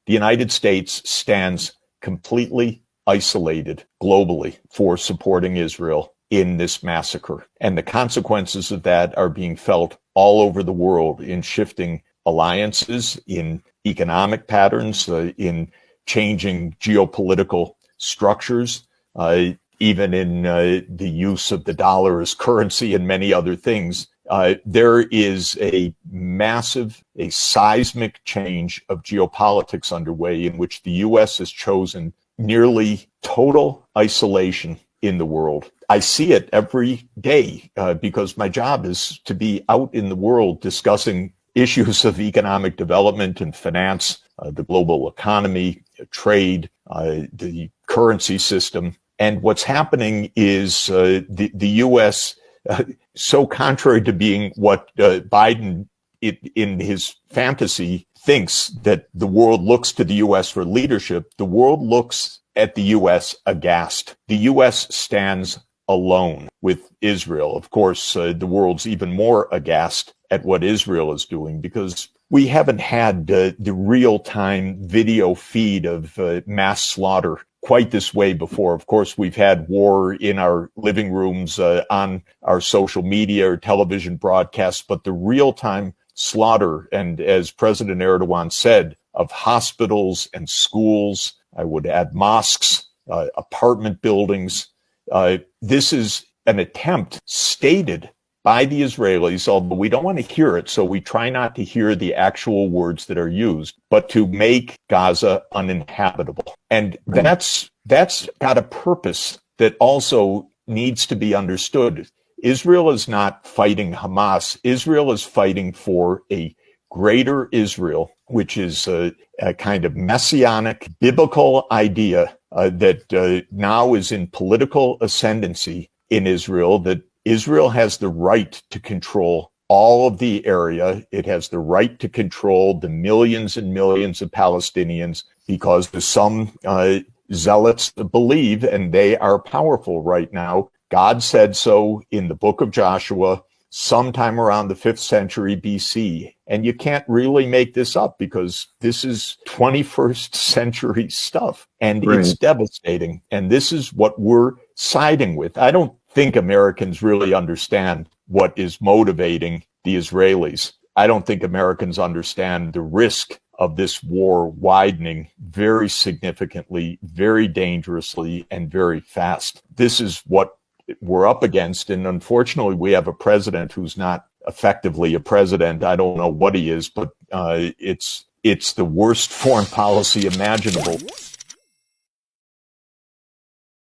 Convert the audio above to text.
the United States stands completely isolated globally for supporting Israel in this massacre. And the consequences of that are being felt all over the world in shifting alliances, in economic patterns, in changing geopolitical structures, even in the use of the dollar as currency and many other things. There is a massive, a seismic change of geopolitics underway in which the U.S. has chosen nearly total isolation in the world. I see it every day because my job is to be out in the world discussing issues of economic development and finance, the global economy, trade, the currency system. And what's happening is the U.S., so contrary to being what Biden in his fantasy thinks that the world looks to the U.S. for leadership, the world looks at the U.S. aghast. The U.S. stands alone with Israel. Of course, the world's even more aghast at what Israel is doing because we haven't had the real-time video feed of mass slaughter quite this way before. Of course, we've had war in our living rooms, on our social media or television broadcasts, but the real-time slaughter, and as President Erdogan said, of hospitals and schools, I would add mosques, apartment buildings. This is an attempt stated by the Israelis, although we don't want to hear it, so we try not to hear the actual words that are used, but to make Gaza uninhabitable. And that's got a purpose that also needs to be understood. Israel is not fighting Hamas. Israel is fighting for a greater Israel, which is a kind of messianic biblical idea that now is in political ascendancy in Israel, that Israel has the right to control all of the area. It has the right to control the millions and millions of Palestinians because some zealots believe, and they are powerful right now. God said so in the book of Joshua sometime around the 5th century BC. And you can't really make this up because this is 21st century stuff and It's devastating. And this is what we're siding with. I don't think Americans really understand what is motivating the Israelis. I don't think Americans understand the risk of this war widening very significantly, very dangerously, and very fast. This is what we're up against. And unfortunately, we have a president who's not effectively a president. I don't know what he is, but it's the worst foreign policy imaginable.